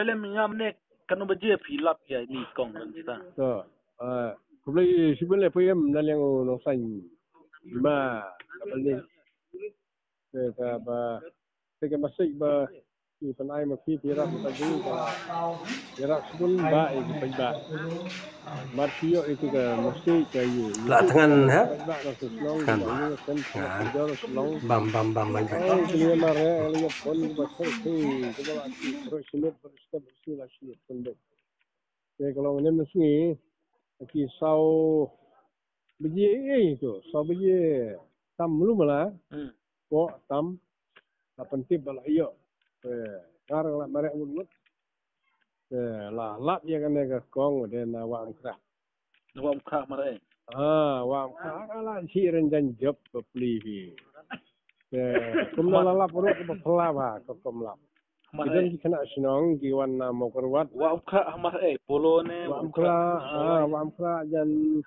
le mingam ne kanu baje philap ya ni kong kan kita to kublai sibule pem na yang no san ma kabali ka ba ke masik ba ki panai ma ki pirak ta du ka pirak sebul ba ki ba martio itu ka masik ka yu la tangan ha ba no selong kan kan jauh selong bam oh dia mare ele pon ba serti ko ba ki proximate per step sila sila ke kalau ni mesti ki sau biji itu sau biji tam lu mala ko tam pentip bala iyo karang la mare mun la lap ya kan ke kong de na wa amkra mare wa amkra ala si renjan job peli hi kumna la lap ru ko pela ba ko komlap kita kena senang kiwan mau kerwat wa amkra mare polo ne wa amkra jan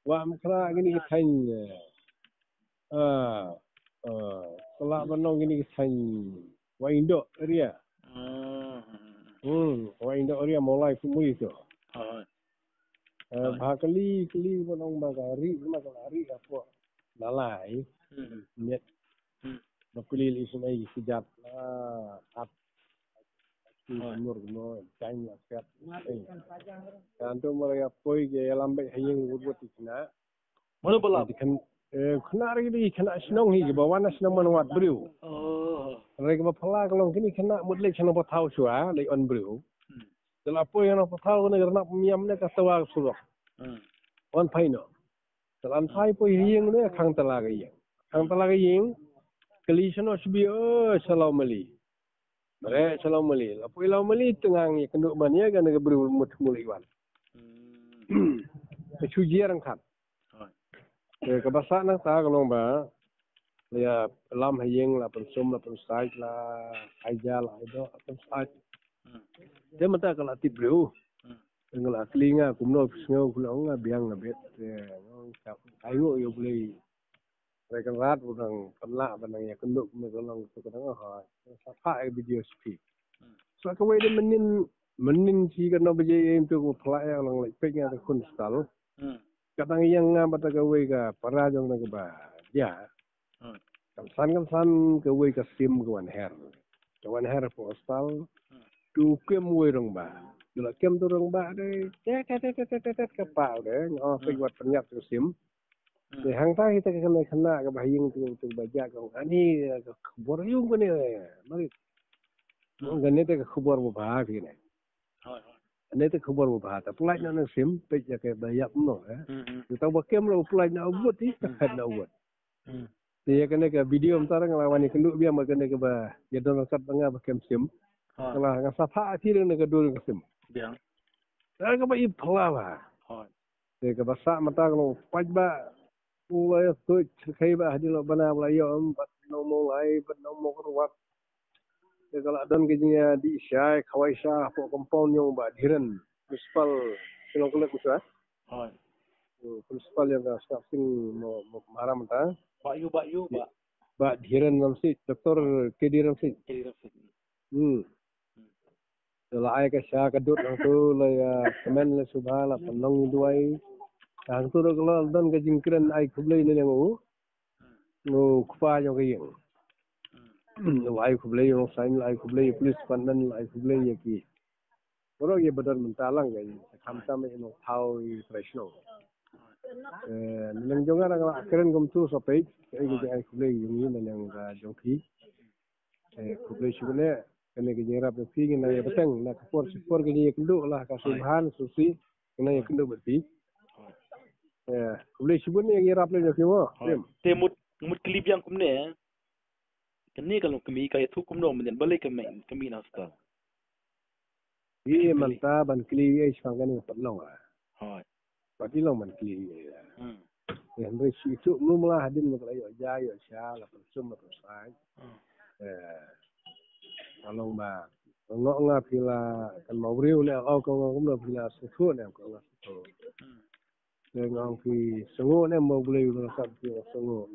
wa amkra gini kitanya selak benong gini kitanya wa indo area wa indo area mulai semua itu bahakali benong bagari makalari apa lalai net bakuli ismai sejat at umur tanya kat kanto mereka poi ke lambe hayeng buat ikna mana balap kena lagi kena senang hi bawa na senang manwat bru mereka bapala kalau kini kena mudlek senang patau sua dai on bru dalam poi yang patau ne karena pemiam ne kasawa surok on paino dalam pai poi hayeng ne khang talaga yang kali sono sibi salau meli mere salau meli lapoi lau meli tengang ya kenduk mania kan ke bru mut muliwan kesujian kan kebasan ta kalau ba ya lam hayeng la pensum la pensai la ajal itu pensai dia mata kalau tibru ngala klinga kumno sngo kulong biang ngabet ayo yo boleh mereka rat bukan pelak benang ya kenduk menolong tu kadang sapa video speak so kawai dia menin si kan obje itu pelak yang lang lepeknya tu kun stal kadang yang ngapa kawai ka para jong na ba ya kan san kawai ka sim kawan her postal tu kem wei rong ba dula kem tu rong ba de tet ka pa de pegwat penyat tu sim hang ta kita kena ke bahing tu baca kau ani khabar yung ko ni mari ganne te khabar mo ba ki ne ne te khabar mo ba ta plai na sim pe ja ke bayak no tu ta ba kem ro plai na ubut ti na ubut dia kena ke video antara ngelawan kenduk biar makan ke ba ya don kat tengah ba kem sim kalau ngasapa ti ne ke dul sim biang ka ba i phla ba te ke basa mata kalau paj ba mulai tu kai bah di bana belayo empat mulai bernomor kerwat kalau don kejinya di syai khawai syah po kompon yang ba diren principal sino kele kusah principal yang staff sing maram ta ba diren namsi doktor kediran si la ai ka syah kadut nang tu la kemen le subhala penong duai ang tu kalau don ke jingkran ai kublai ni ngo kupa jo ke yang ai kublai yo sain ai kublai police pandan ai kublai ye ki oro ye badar mentalang ke kamta me no thau professional nang jonga ra keren gum tu so pe ai kublai yung ni nang ga jongki kublai shune kene ke jera pe fi na ye beteng na support ke ye kendu lah ka subhan susi kena ye kendu berti boleh sebut ni yang irap ni semua. Temut klip yang kumne. Kini kalau kami kaya tu kumno menjen balik kami nasta. Ye manta ban kli ye sangan ni petlong ah. Pati long ban kli ye. Yang resi itu mula hadin makala yo ja yo sha la persum persai. Kalau ba ngok pila kan mau riu le au ko ngom pila sefu ne ko ngaso. Dengan ki sengo ne mau boleh nak ki sengo.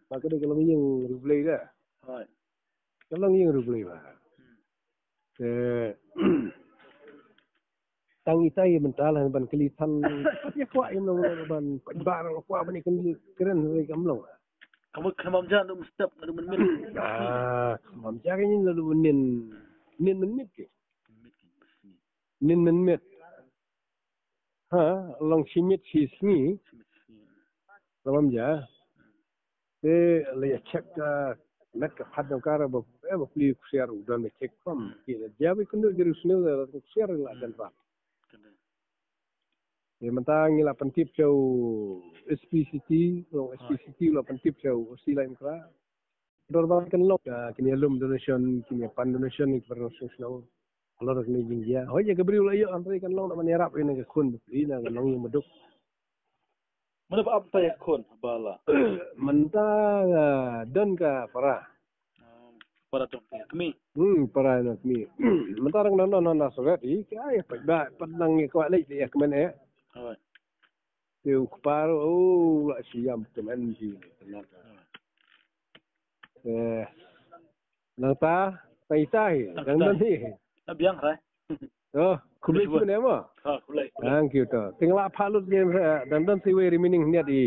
Maka dia kalau yang boleh dah. Kalau yang boleh bah. tangi tai mentala ban kelitan ya kuat yang ban barang kuat ban ikan keren lagi kamlong kamu jangan mustap ada menit mam jaganya lalu nin menit ke nin menit ha long simit sisni mam ja le check met ka phadam kara ba pli kusiar udan me check pam kila jabi kundu gerusnel la kusiar la dan pa ya mentang ngila pentip jauh SPCT long SPCT la pentip jauh sila imkra dorban kan lok kini alum donation kini pan donation ni international alor ni jinggia hoja gabriel ayo antri kan long nak menyerap ini ke kun ina kan long yang meduk mana apa ya kon bala mentang dan ka para para tu kami para nak ni mentang non sogat ai pada padang ni kuat lagi ya kemen ya tu keparo la siam teman ji nata tai dan ni biang hai kulai mana ma kulai thank you to tinggal palut game dan si we remaining ni di